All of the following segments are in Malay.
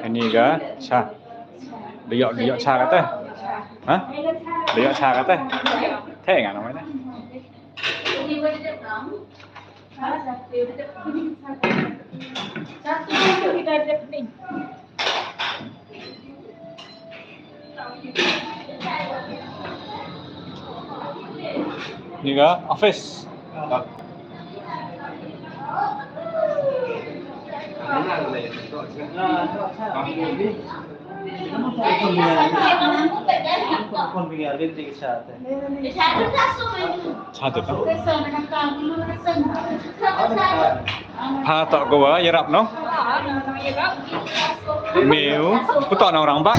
Ini ga cha. Diok cha kata. Hah? Diok cha kata. Thế ngà nó mới đấy. Ini ga office. Cantik kan? Tok gua yarap no? Meu, putok na orang ba?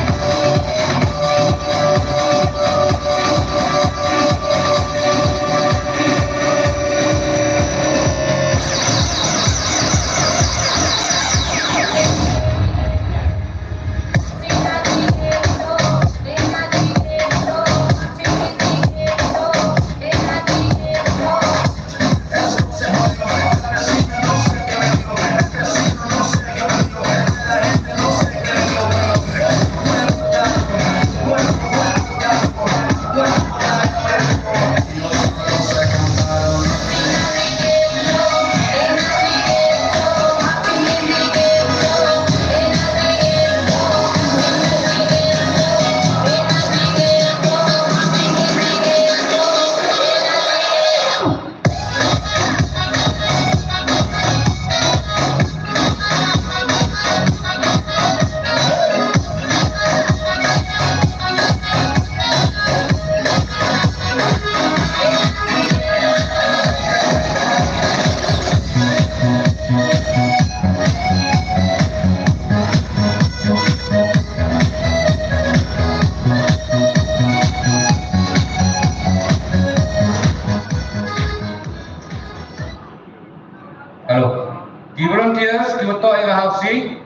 Die volunteers die beto ila hausi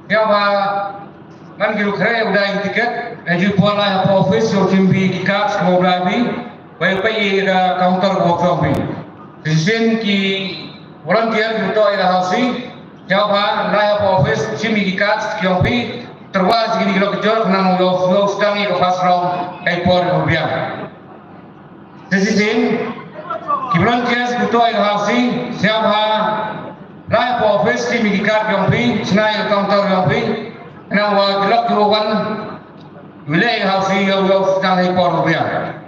ya ba man giru kare udah yang tiket dan ju pola apa office so timbi di cards ko blabi bai pai ira counter ko zombie disin ki volunteer beto ila hausi ya ba na apa office timbi di cards ki opi terwas gini kilo kejor nang lo stangi ko fast round ai por rupiah disin ki volunteers beto ila hausi ya ba Raya po office ki mikikar yompi, sinay counter yompi, na wa gelok yuwan, wilayah hausi yaw sedang hipor rupiah.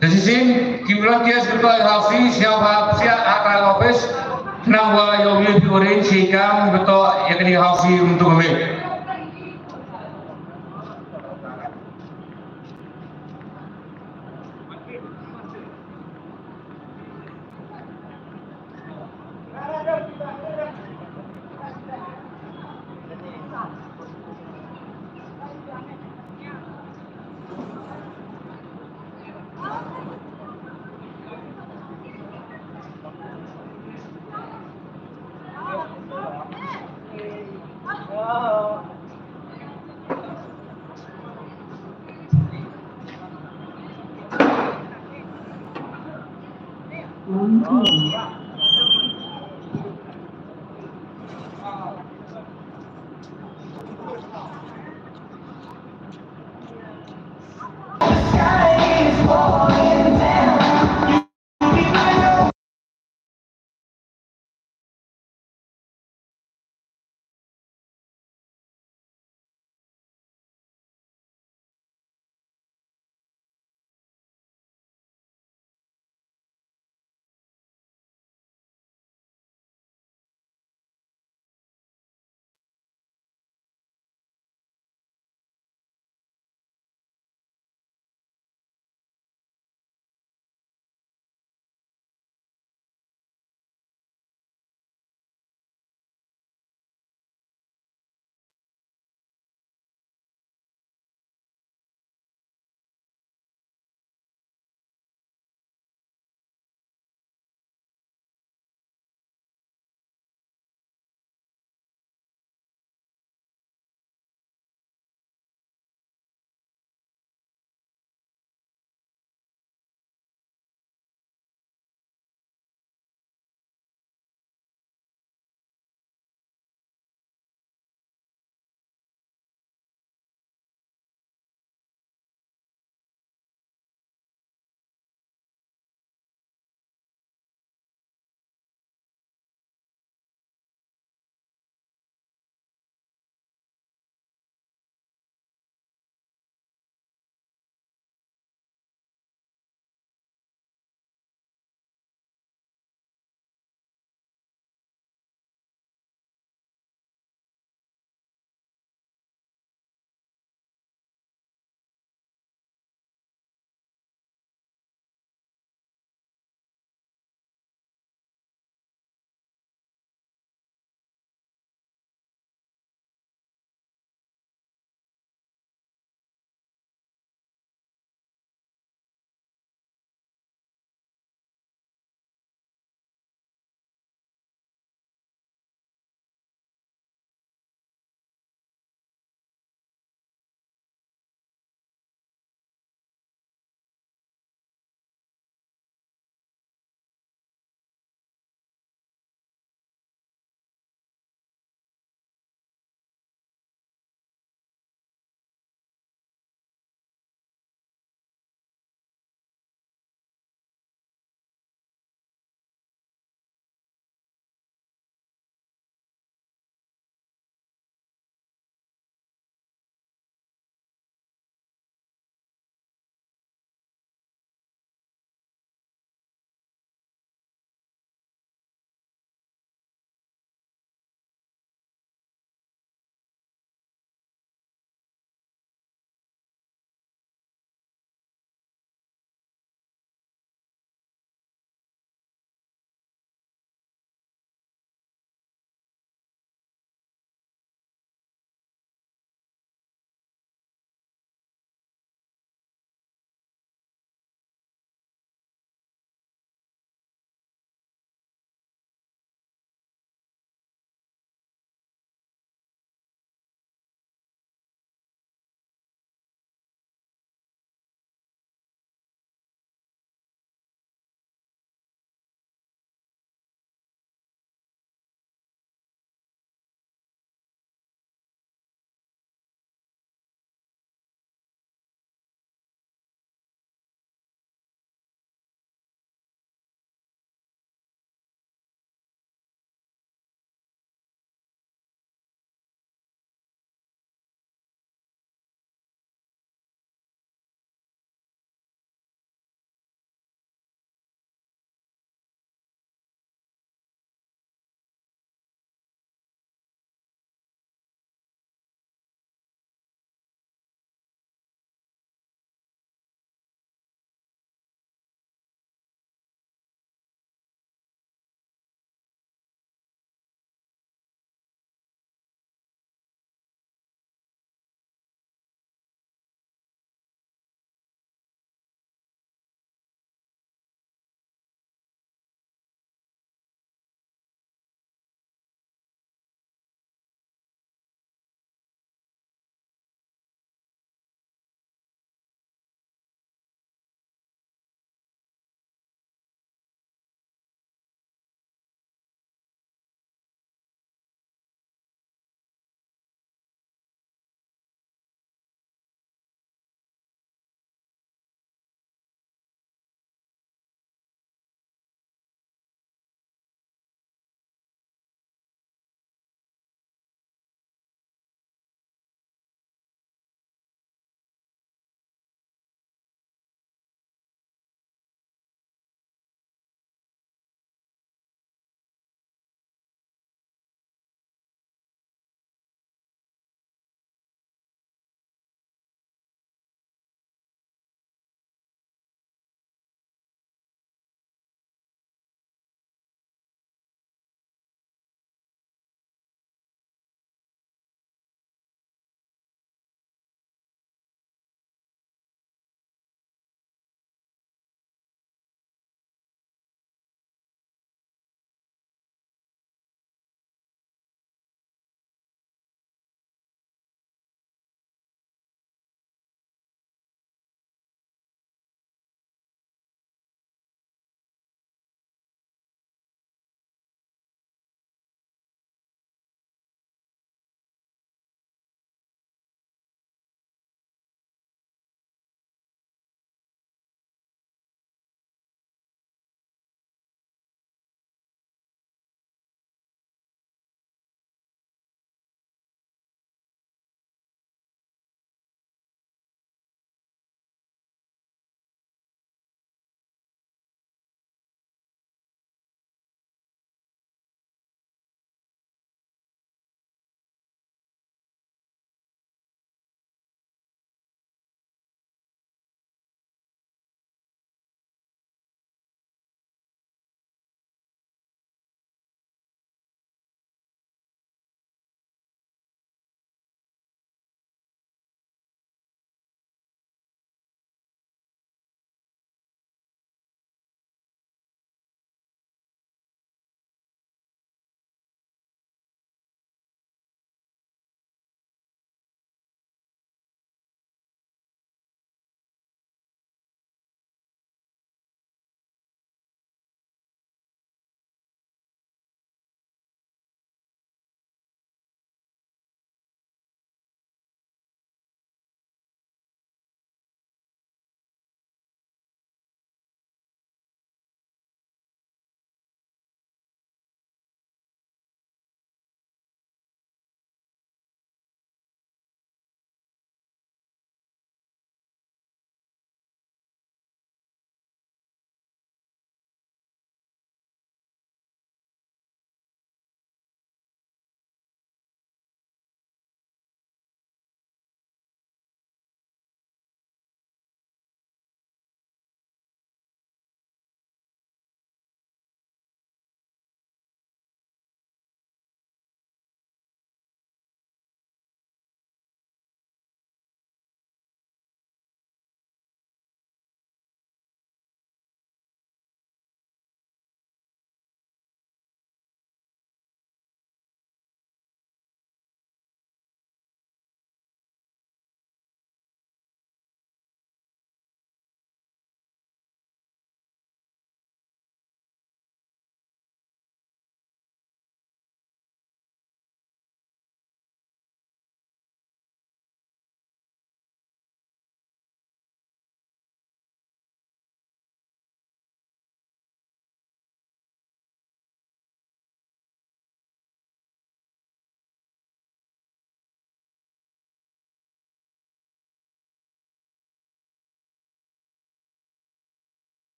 Di sini kibulan kias betul hausi siapa akal office nang wa yogi piurin sikam betul yakni hausi untuk kami.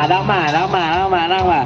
Đang mà.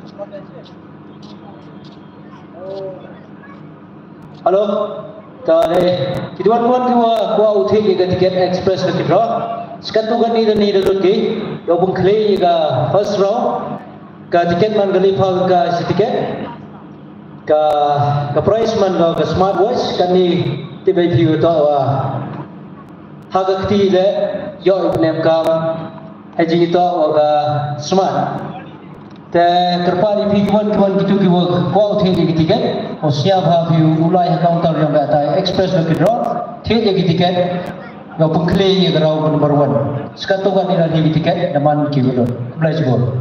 Halo, kali kiduan kuan kuwa uthi ga ticket express na kidro. Sekatu ga ni lagi. Yo bung kle ga first round. Ka ticket man gali phal ka si ticket. Ka price man ga smart watch kan ni tibai view to hagakti le yo iplem kam haji to ga smart. Te kerpali pikuan gitu kiwa kuau thege tiket siap ha view ulai ha counter yang bata express lo kidro thege tiket ga pungkle ye garau number 1 skatu ga ni lagi tiket naman kiwalo blai jibol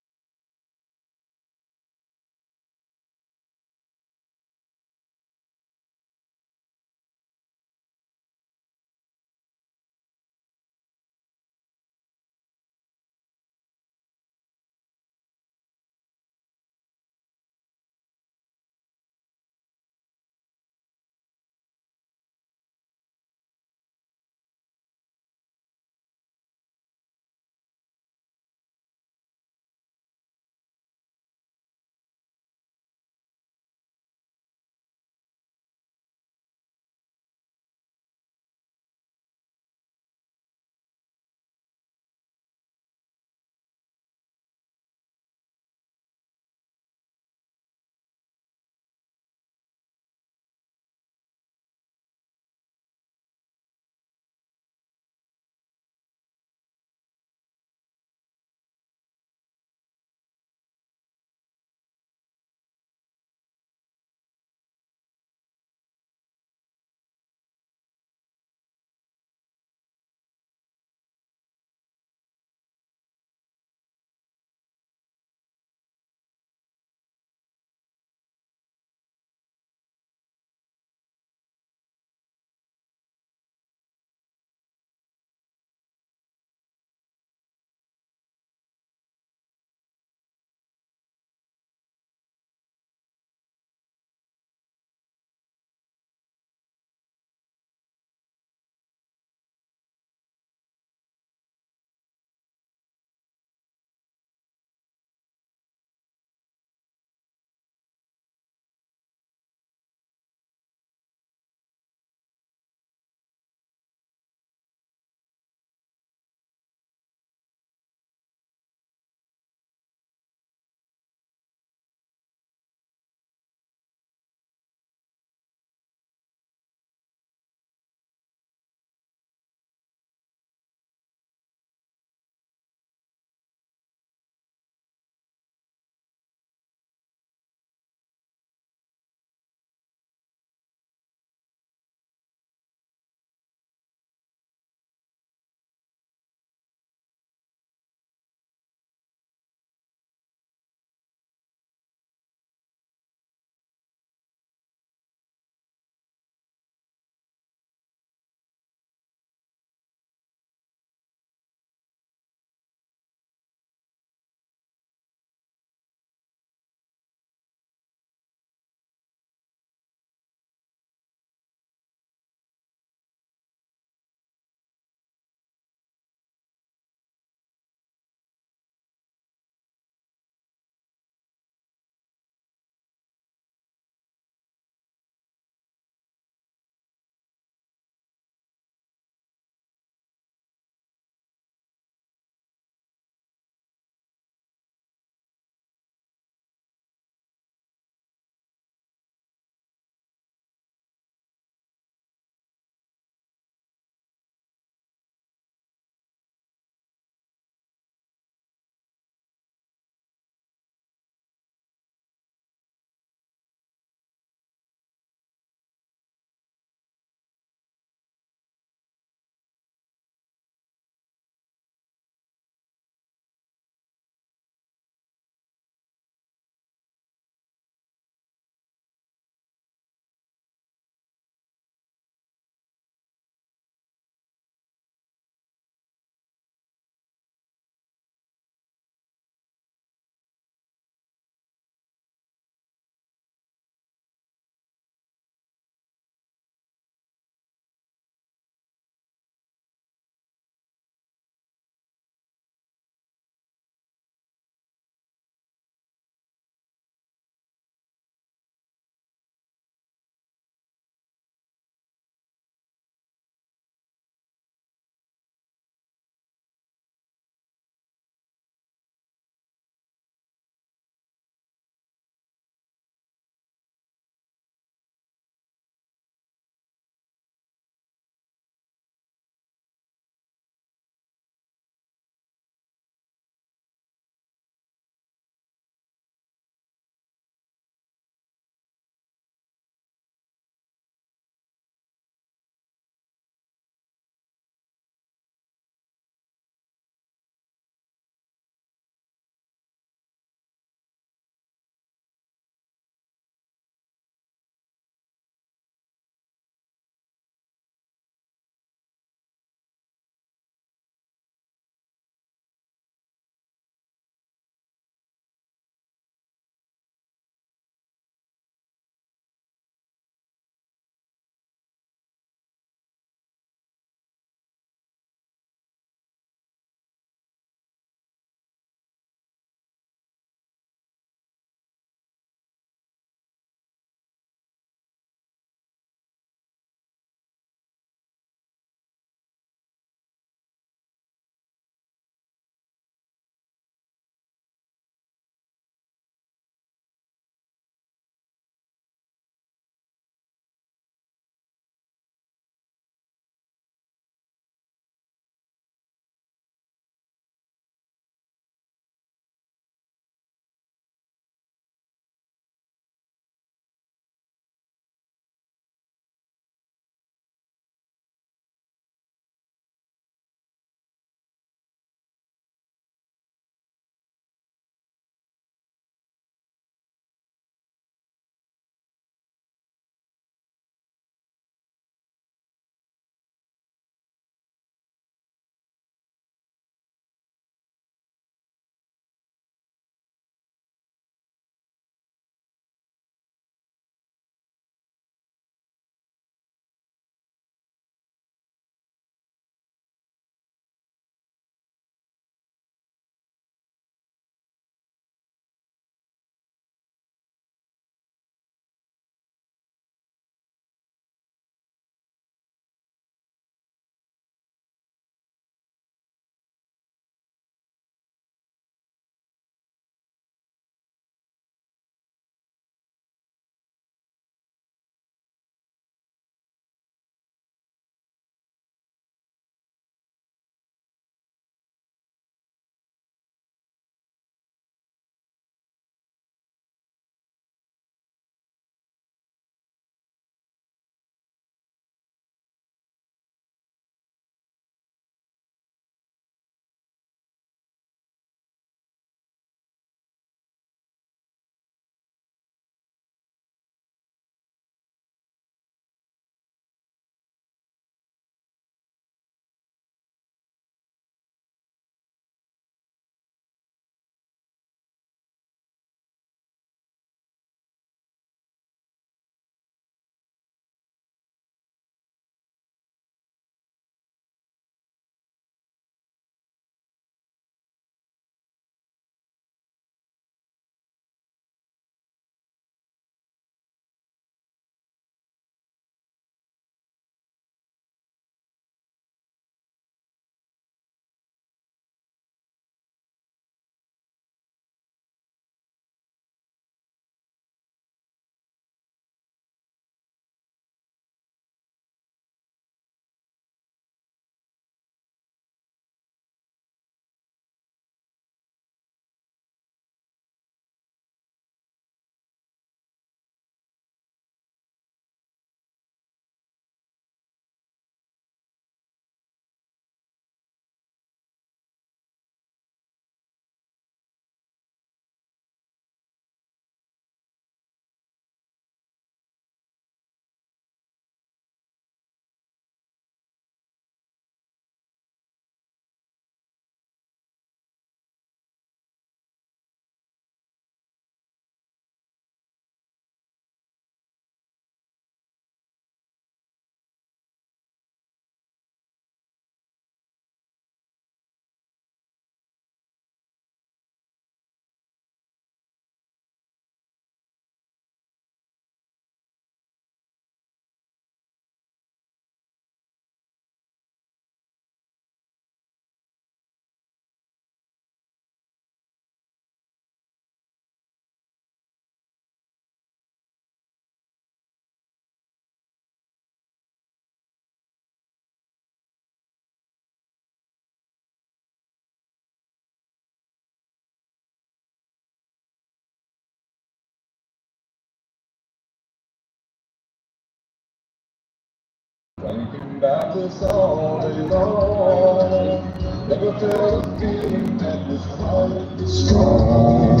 That was all along. Never felt a feeling that was quite strong.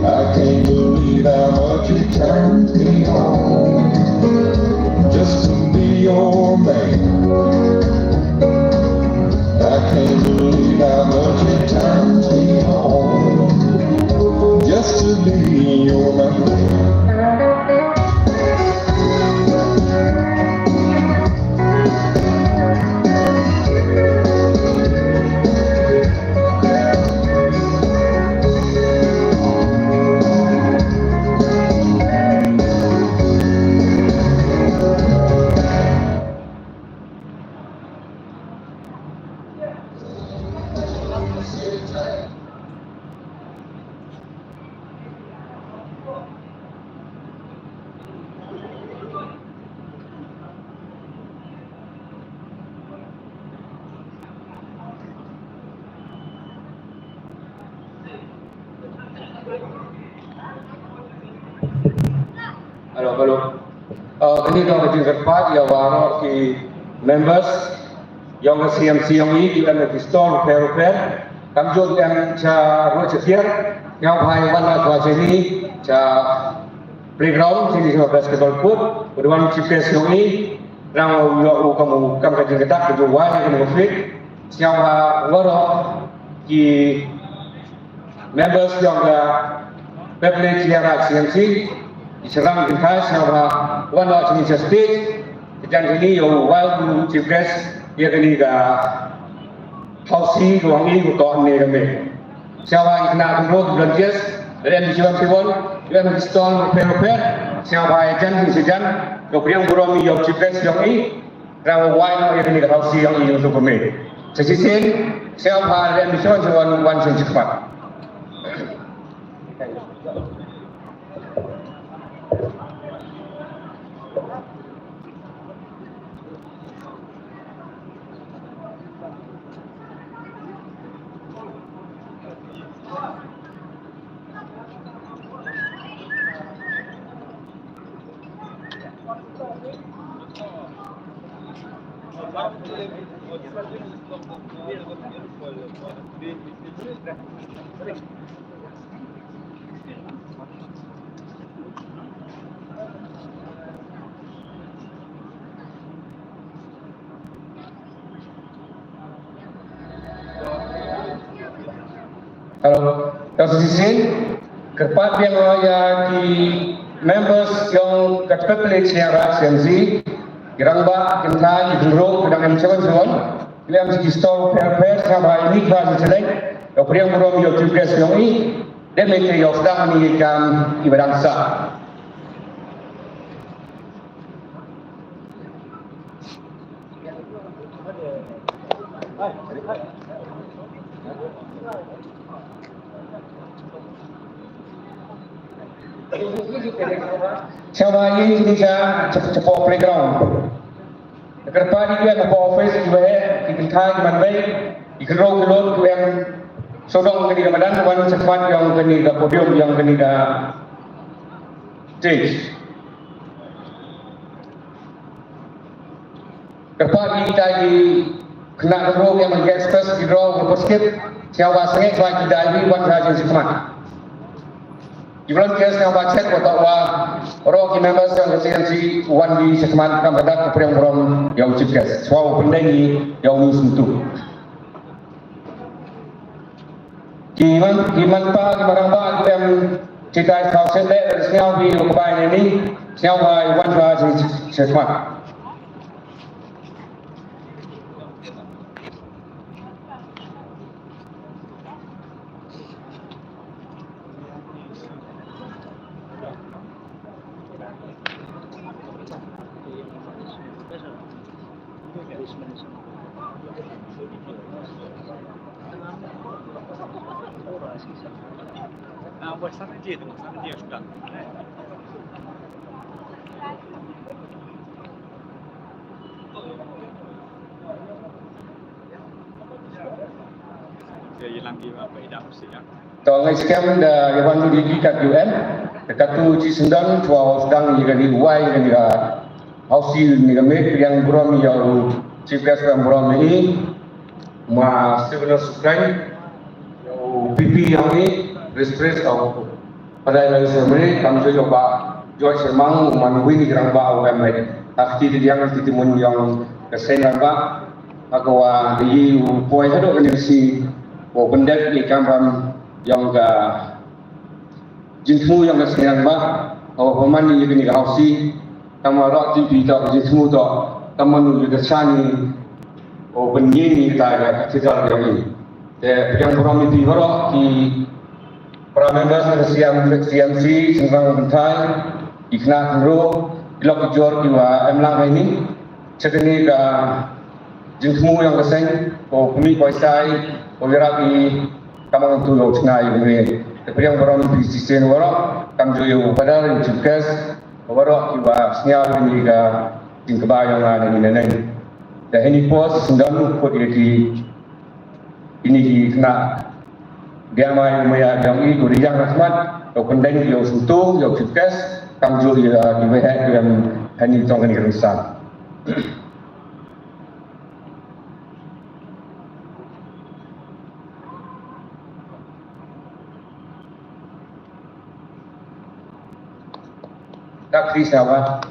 I can't believe how much it turned me on just to be your man. I can't believe how much it turns me on just to be your man. Halo. Kini kau berjumpa pada awal ki members yang CMC yang ini di dalam pistol repair. Kami juga yang cara ruang yang hai wana tua sini cara playground sini sama basketball court. Kedua cipes yang ini rang kamu kerja ketak kedua yang kamu fit. Siapa warok ki members yang privilege yang CMC diserang dengan sama wana sini stage dan ini yo wild chief guest ia kini ga hausi ruang ini untuk ni kami siapa ikna kumrod volunteers dan siapa siapa yang pistol repair siapa ajan sejan yo priang buromi yo chief guest yang ini rawa wild ia kini ga hausi yang ini untuk kami sesisin siapa dan siapa wan cepat. Kalau sisi kepat yang di members yang terpilih secara CMC Gerangba, Kental, Juruk, Kedang M7 yang segi store fair sampai ini kelas selek yang priang burom yang juga yang ini dan mereka yang sedang meninggikan ibadah sah. Siapa ini bisa cepat playground. Kerpa di dia office juga kita di mana baik di kerong gelon yang sodong ke di Ramadan wan cepat yang ke di podium yang ke di stage. Kerpa di kita di kena kerong yang menjadi stress di kerong berposket siapa sengit lagi dari wan sahaja semangat. Ibran kes yang baca bahwa orang yang members yang CNC wan di sekeman kampada kepriang orang yang cipkas. Suau pendengi yang nusuntu. Kiman pa kimarang ba yang cita kausen le siapa di kebayan ini siapa wan sahaja sekeman. Buat sana dia sudah. Dia hilang di apa tidak mestinya. Kalau scam dah yang di kat UN, dekat tu Cisendang, cua sedang juga di Uai dan juga Hausi ni kami yang buram yang chief guest yang buram ini ma sebenar sukai yang PP yang ini respres kau pada yang sebenarnya kami juga Joy Semang manui ni kerang ba awam mai akti dia yang titimun yang kesengan ba agawa di poi hado ni si pendak ni kampam yang ka jinmu yang kesengan ba paman ni ni hausi kamara TV ta jinmu ta tamanu juga sani bengi ni ta kita ni yang buram ni horo ki para members CMC Sembang Bentai Ikna Kuro, Ilok Jor Kiwa Emlang ini, sekini ka jengkemu yang keseng, kami kuasai, kawirapi kamang tu lo cenai ini. Tapi yang orang di sisi orang, kami juga pada yang juga, orang Kiwa senyap ini ka jengkebayang ada ini nenek. Dan ini pos sendan kot ini di kena dia mai maya yang ini kuriang rahmat, kau pendeng yang suntung, yang juga. Kami juga di WH yang hanya tong ini rusak. Tak kisah apa.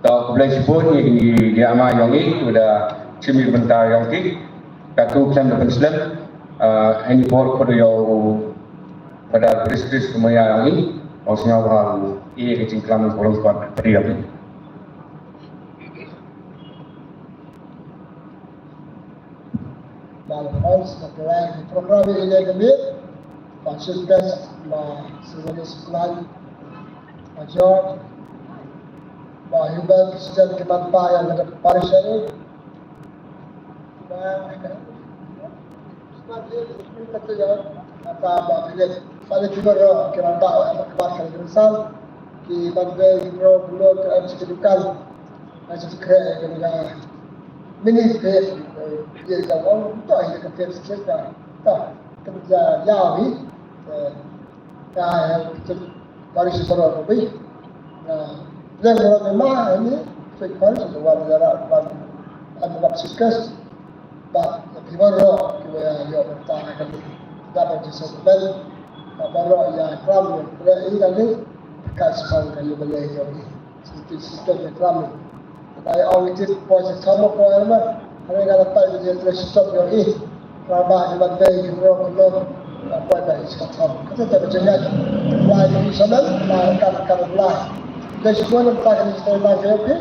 Boleh sebut di ama yang ini sudah cimi bentar yang ini katu klaim depan Islam ini bor pada yang pada Kristus kemaya yang ini maksudnya hal ini kecil klaim bolong kuat pada yang ini. Dalam setelah program ini kami fasilitas sebagai sekolah major bahagian Kristian Kemanpa yang ada Paris ini dan sebagai kata apa bahagian pada juga Kemanpa yang berkembang Kristal di bagian Euro Pulau ke Amsterdam macam kaya dengan mini face dia jawab untuk ini kerja sekitar tak kerja jauh Paris seorang lebih dan orang memang ini sekarang sesuatu negara adalah sukses, tapi baru kita yang bertahan dapat disebut baru yang kami ini lagi kasih kali boleh jadi sistem kami. Tapi orang itu proses sama pun mereka dapat jadi sistem yang ini ramah dengan baik orang apa dah iskatan. Kita tak berjaya lain sana lain lain. Dan semua nampak ini saya bagi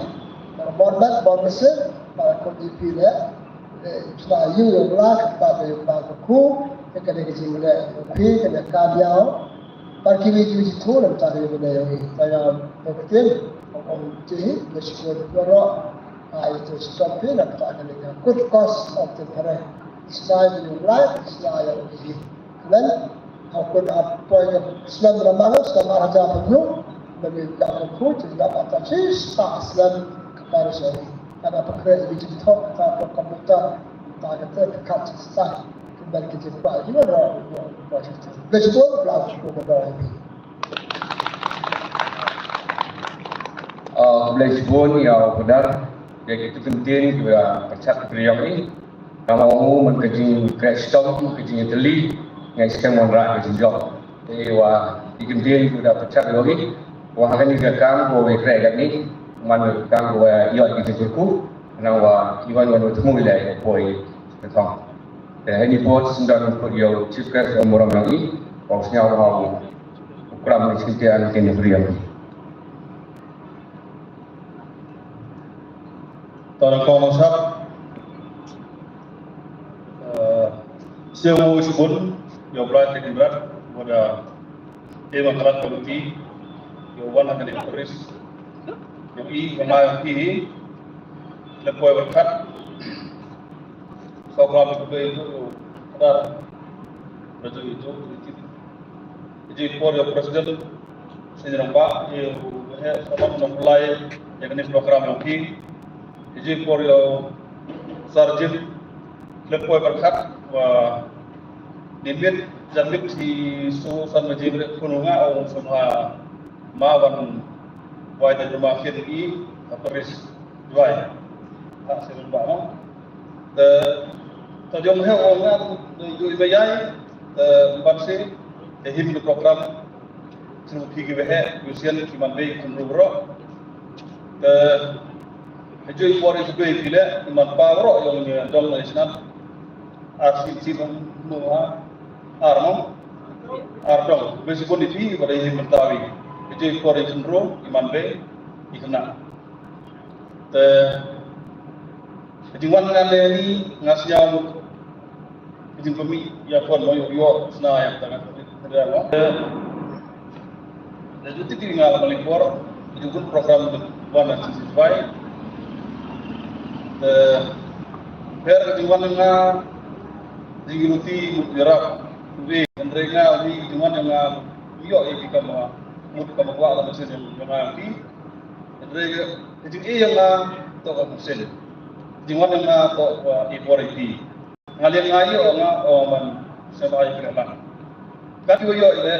para borbat Mesir, para kondisi dia, Israel yang belah kepada yang baku, cái này chỉ là khi cái này cao nhau và khi mình chỉ thu làm tài liệu này tại là đầu tiên ông chỉ là sự của nó ai to stop here là tại cái này good cost of the parent style of life style of the then how could appoint Islam ramah sama raja penuh bagi dapat food dapat atas Islam kepada saya ada pekerja digital atau komputer tak ada kat style kembali ke jepang juga ada proses betul pelaku beberapa ini Boleh pun yang benar yang itu penting juga percaya beliau ini kalau mengkaji crash-down mengkaji teli yang sistem monrak ke jauh jadi wah dikentin sudah percaya lagi wah akan digagang boleh kerja ni mana gagang boleh ia itu cukup nawa iwan wan temu wilayah boleh betul dan ini pun sedang beliau cakap orang lagi maksudnya orang ukuran sekian kini beliau Tuan Komsat Sewu Subun Yoblan Teknibrat pada Dewan Kerat Komiti Yowan akan ditulis Yoi Kemal Pihi Lepoi Berkat Sogram itu ada Raja itu jadi por Presiden Sendiri Pak sama memulai yang ini program lagi jadi por sarjin lepoi berkat wa nimit jamit si su san majib kununga au semua mawan wai dan rumah kiri paris dua tak sebelum bang the tajam he orang ju ibayai banse him program sunu pigi behe usian kiman be kumrubro Hijau por itu bila iman power yang dong nasional RCC semua Ardong meskipun itu pada ini mentawi hijau por itu cenderung iman be ikna Hijauan ngane ni ngasih hijau kami ya kon mau yo sena yang tengah terdalam jadi tinggal melipor itu pun program warna sesuai per kejuan nga digiruti mutiara we kendrenga di kejuan nga yo ikam mut kam wa la mesin nga ki kendrenga jadi yang to ka mesin kejuan nga to iporiti ngalian ngayo nga man sama ay kala kati yo ile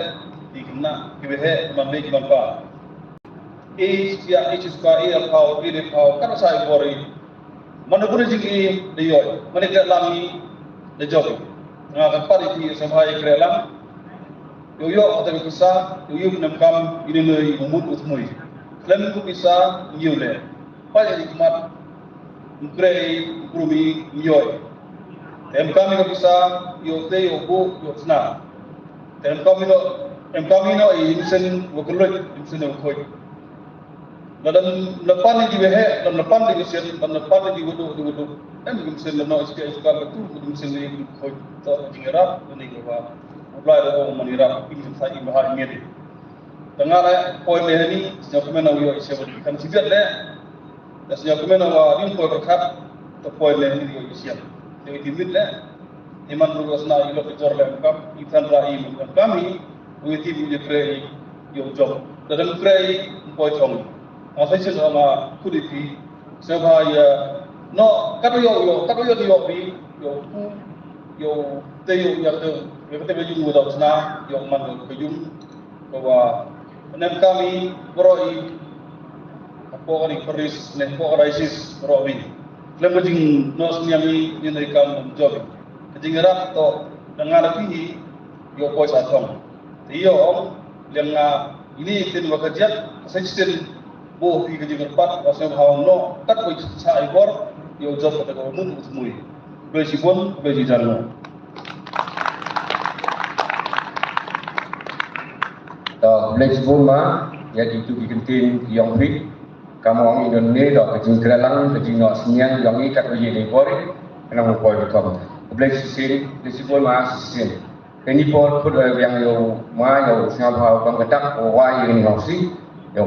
dikna kibehe man be man pa ya iska pau kana sai pori mana pun jigi dioi mana ke lami de job nga kapari ti samai krelam yo atau bisa yo namkam ini nei umut utmui lem ku bisa nyule pada hikmat mkrei krumi yoi emkam ko bisa yo te yo bu yo sna emkam ino imsen wokuloi imsen wokoi dan lepan di behe dan lepan di mesin dan lepan di wudu dan di mesin leno iska betul di mesin ini koi to jingerap ini gua mulai dari menirap ini saya bahar ini tengah koi lehani sejak mana wiyo isya kan sibet le dan sejak mana wa ini koi berkat to koi lehani wiyo isya jadi timit le iman lulus na ilo kejor le kam ikan rai kami witi buje krei yo job dan krei koi chong saya sama kudipi sebaya no kata yo bi yo teyo ya te kita bejung muda sana yo man bejung bahwa enam kami beroi apa ni peris ne ko crisis beroi lembejing no senyami ni kam job kejingerak to dengan lebih yo ko satong iyo lenga ini tin bekerja assistant bo fi ke jengat wasem hawang no kat ko sa ikor yo job pada ko mun semui besipun besi jarno Besipun ma ya itu dikentin yang big kamu orang Indonesia dah kejing keralang kejing nak senyang yang ikat biji ni kori kena mempoi betul Kebelah sisi pun mas sisi. Ini pun yang yo siapa orang ketak wai ini ngausi yo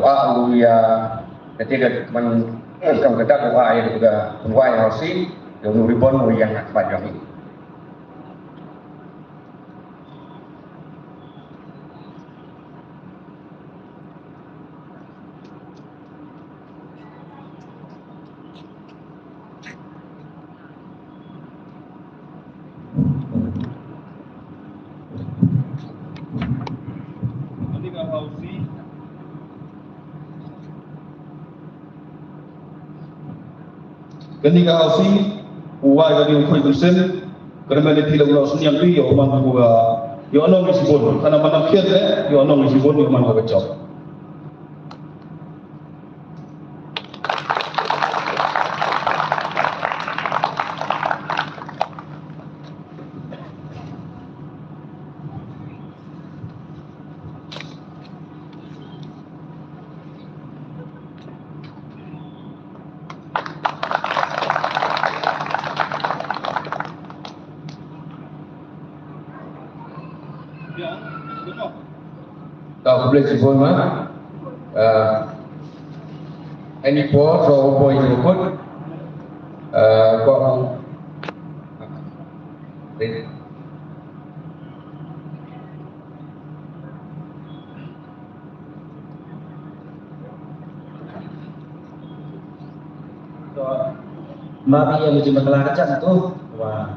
ya ketika man orang ketak wai juga wai ngausi yo nuribon yang cepat yang ini. Ketika Aussie, uai dari ukoi persen, kerana dia tidak ulas ni yang dia orang gua, yo anong isibon, karena mana kiat yo anong isibon yo mana kacau. Kau boleh sebut mah, ini pun so boy ikut, kau Mabi yang menjadi masalah kecak tu, wah,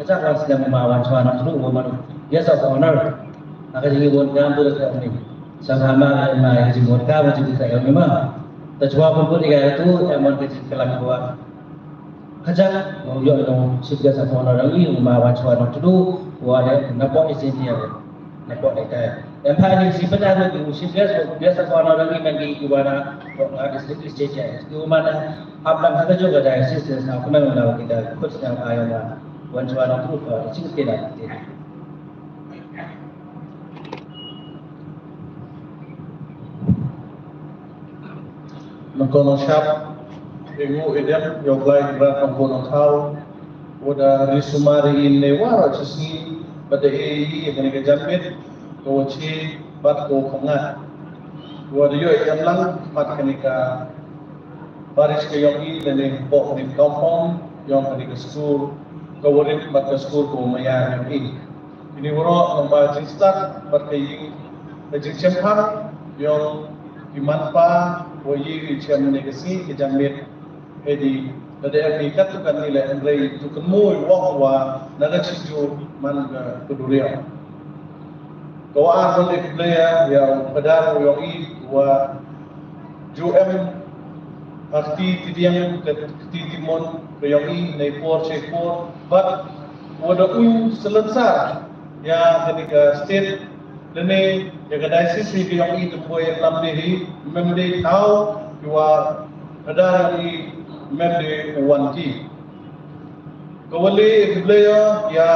kecak kalau sedang membawa cuaca dulu, woman biasa honor. Akan jadi buat kamu dekat ni. Sama yang jadi buat kamu jadi saya memang. Terjawab pun dia itu emang kecil kelam buat. Kacak, mau jual dong. Sudah satu orang lagi membawa cuaca dulu. Buat nampak isi dia, nampak dekat. Yang paling si benar tu biasa orang lagi bagi ibarat ada sedikit saja. Di mana abang kita juga ada sistem. Aku memang tahu kita khusus yang ayam buat cuaca tu cukup tidak. Nongkono shop, ibu idem yoglai berat nongkono kau, udah risumari ini waro cisi, pada ini yang kejamit, kau ci, bat kau kengat, udah yo idem lang, mat kenika, baris ke yang ini dan bok ni kampung, yang kenika school, kau udah bat ke school kau maya yang ini. Ini waro nombor jinstar, bat kayi, jinsem hang, yang dimanfa woyi icham negasi kejamit edi ada apikat tu kan nilai Andre tu kemui wahwa naga ciju man keduria kau arun ekblaya yang pedar yoi wa juem akti tidiang keti timon yoi naipor cekor but wada selensar ya ketika state Dene jaga diocese ni yang itu boleh dalam diri memde tahu bahwa ada yang memde wanti. Kawali ibleya ya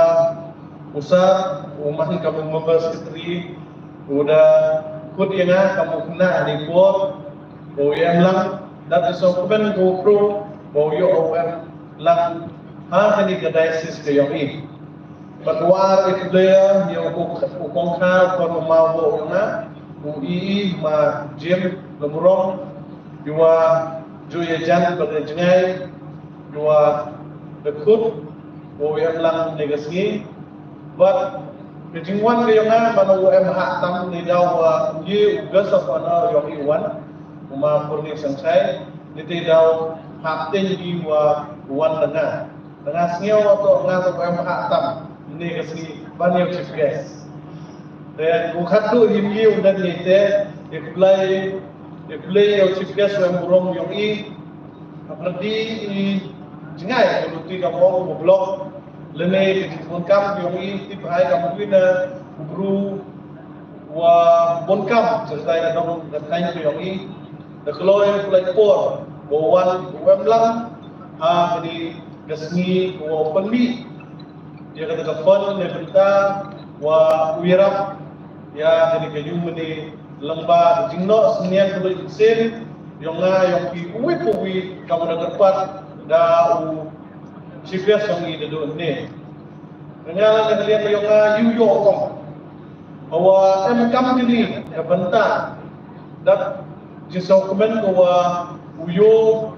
usah umat kamu membahas istri udah kut yang kamu kena di buat bahwa yang lang dan sesuatu GoPro bahwa yo lang ini ke diocese ke yang ini. Berkuar itu dia yang ukongkau kalau mau na ui ma jim lemurong dua juya jan pada jengai dua dekut bahwa yang lang negasi but kejingwan ke yang mana UM hak tam ni daw ye ugas of ana yang iwan uma purni sangsai ni daw hak tinggi wa wan tengah sengau atau ngaso UM hak tam ini kasi banyak chief guest. Dan bukan tu himgi udah nite, apply yang chief guest yang burung yang ini, berarti jengai kalau tidak mau blog, lene bonkam yang ini tipe ay kamu ini buru wa bonkam cerita yang dong kain yang ini, kalau yang play for bawan wemlang, jadi gasni wa penli. Dia kata kafan ni berita wa wirap ya jadi kayu meni lembah jingno senian boleh sen yang ki uwi kamu dah dapat dah chief guest yang ini dulu ni. Dengan kalian yang yuyo kong, bahwa kam ini kebentar dan jisau komen bahwa uyo,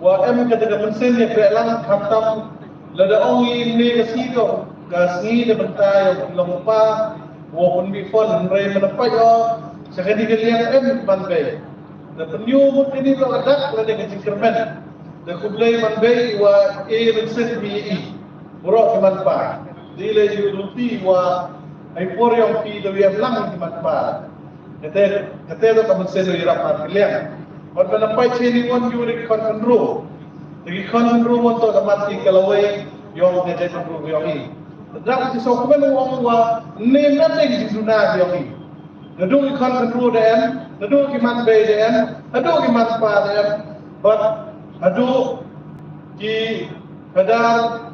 bahwa ketika mensen yang berelang khatam, lada ongi ini kesitu, kasih kebentar yang lompa, walaupun bifon mereka menampak yo, sekali kalian manbai. Dan penyumut ini kalau ada, lada kecingkermen, dan kublai manbai wa mensen bi. Buruk kemanfaat. Dile lupi wa ai por yang pi do yang lang kemanfaat. Kata tu kamu sendiri irap kalian. Pada nampai cini pun juri konfenru. Jadi konfenru untuk mati kalau way yang dia konfenru yang ini. Dan di sokongan uang wa nem nanti di dunia yang ini. Nadu konfenru dan nadu kemanfaat dan nadu kemanfaat dan but nadu ki kadar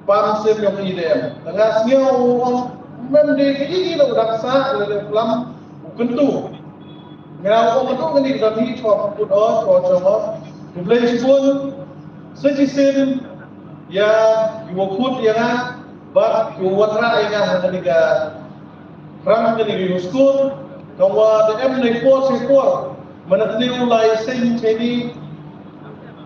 Pamsim yang idem. Tengah siang orang mendek ini lo daksa le pelam kentu. Ngau orang tu ni dah ni chop put on or chop. Tublai pun sejisin ya iwakut ya bak iwatra ya haniga ram ni school kawa dem ni pot sepor manatli ulai sen cheni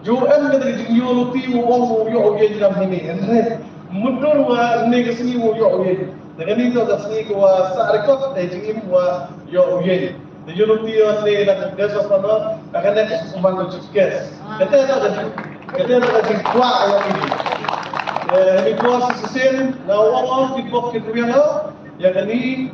jo em ni yo lupi wong yo ye jam ni endre mundur wa ni kesini wo yo ye dengan itu kesini wa sarikot de jingim wa yo ye de yo lupi yo ni na desa sana akan ada sumbangan cikes kata ada jingkwa yo ini ni kuas sisen na wong di bok ke tuyan yang ini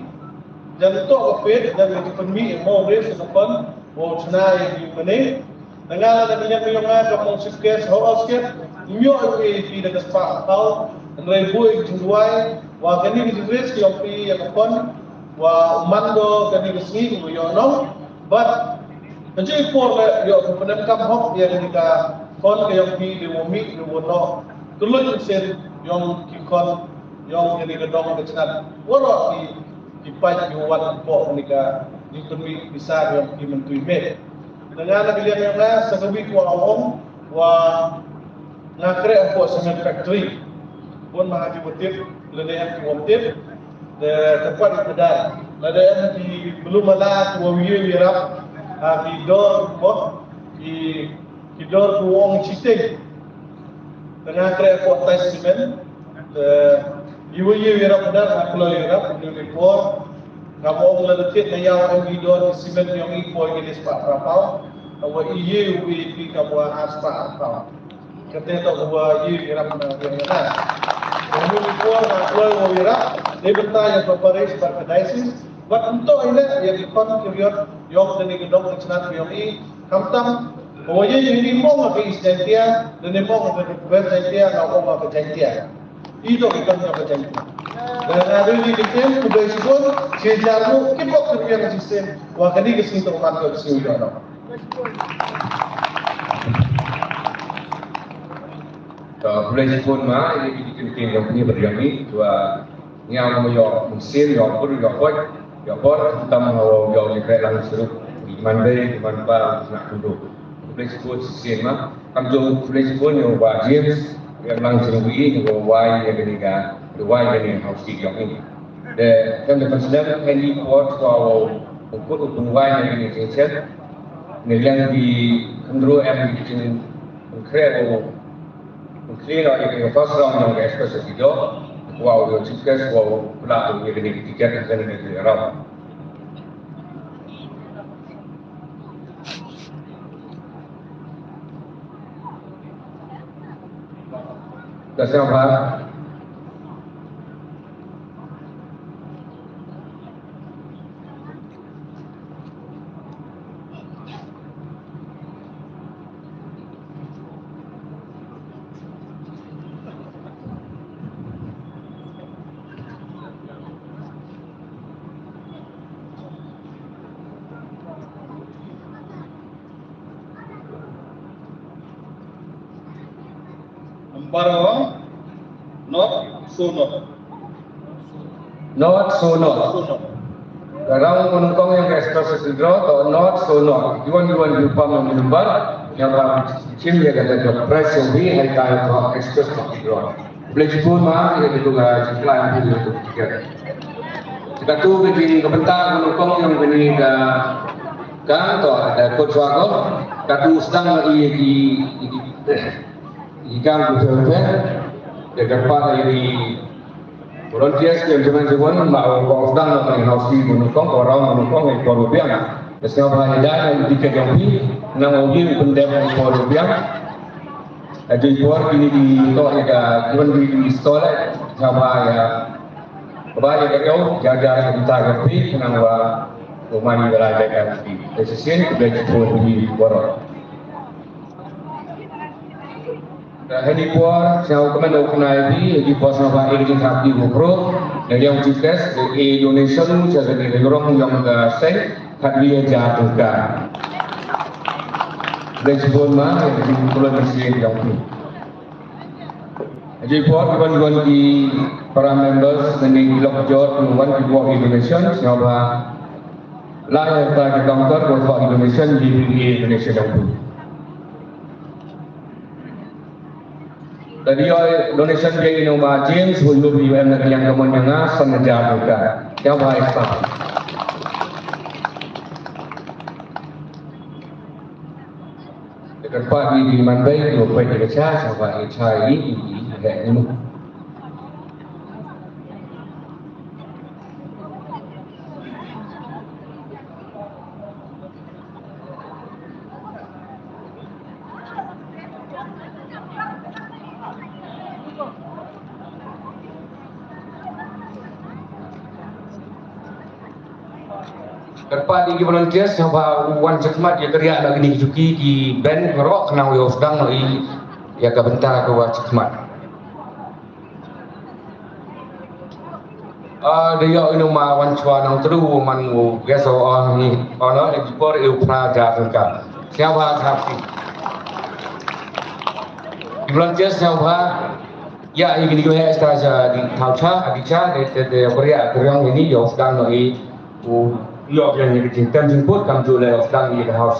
dan to ofet dan ekonomi mo res depan wo chna yang ini dengan adanya yang kamu cikes hawas ke nyo ye pi de spa tau Rebu juai, wa kini dijudis yopi yang pun, wa mando kini kesini yono, but jadi por le yo penekam hok yang kita kon yopi di bumi di wono, dulu sen yang kikon yang kini kedong kecilan, wala di pai yuwan po nika di tumi besar yang dimentui med. Dengan kalian yang lain sekebi ku awong wa ngakre po semen factory. Pun mengaji motif, lelehan di motif, tempat di pedal. Lelehan di belum malah tua wirap, di dor boh, di dor tuang citing. Tengah kerja kota semen, wirap pedal, aku wirap, di lekor. Kamu orang letik nayau di dor semen yang ikut ini sepak rapau. Kamu wi kamu aspak rapau. Kata tu bahwa wirap yang mana. Kamiikuan akloi wira, dia bertanya kepada Archdiocese, buat untuk ini yang ikon kiriot yang dari gedung kecilatan yang ini, kamtam, wajah yang ini mau ngapain istiadia, dan ini mau ngapain berjantia, ngau mau berjantia, itu ikon yang berjantia. Dan ada di kita sudah disebut sejarah kipok kiriot sistem, wakani kesini tempat kesini jono. Boleh pun mah ini bikin yang punya berjami dua yang mau musim yang perlu yang kita mau yang dikelang seru iman baik iman baik nak duduk boleh pun musim mah kami boleh pun yang wajib yang langsung ini yang wajib yang ini kan wajib yang harus dijamin dan kan depan sedang ini buat kalau untuk wajib yang ini cecet nilai di kendro yang bikin keren Clear yang first round yang express itu, wow, yang cikes, wow, pula yang ini tiket yang ini diarah. Kasih apa? Barang not so not. Not so not. Sekarang penungkong yang express withdraw atau not so not. Iwan lupa menyebar, yang cim dia kata ke press yang bi hari kaya ke express ke drone boleh jemput mah dia itu ke iklan itu tiket jika tu begini kebentar menukung yang begini kan atau ada coach wago katu sedang di kan betul ya kerpa dari volunteers yang cuman mau sedang harus menukung orang menukung yang korban Sebab ada yang dikejauhi, nama uji pendek korban. Jadi buat ini di toilet, bukan di toilet, sama ya, kebanyakan kerjau jaga kita kerja, nama rumah ini berada di sini sudah cukup di borong. Hari buat saya kemana kenal di pos nama ini kaki gopro, yang cikas donation saya jadi orang yang saya dia jatuhkan. Dan sebelumnya di bulan bersih yang ini. Jadi buat kawan-kawan di para members dan di blog jawab kawan di buat Indonesia, siapa lain pada kantor buat Indonesia di Indonesia yang ini. Tadi Indonesia jadi nama James untuk di yang kemenangan senjata yang baik sekali. Kerpa di Mandai, lupa di Aceh, sampai Aceh ini kayak ini. Kerpa di volunteers sampai wan cekmat dia teriak lagi di juki di band ngerok kena yo sedang lagi ya ke bentar ke wan cekmat. Dia ini mah wan cua nang teru man biasa orang ni orang ni jupor eu praja tengkap. Siapa tapi di volunteers sampai ya ini juga extra di Taucha Adicha de Korea kerang ini yo sedang lagi yang kita jemput kami juga sedang di house.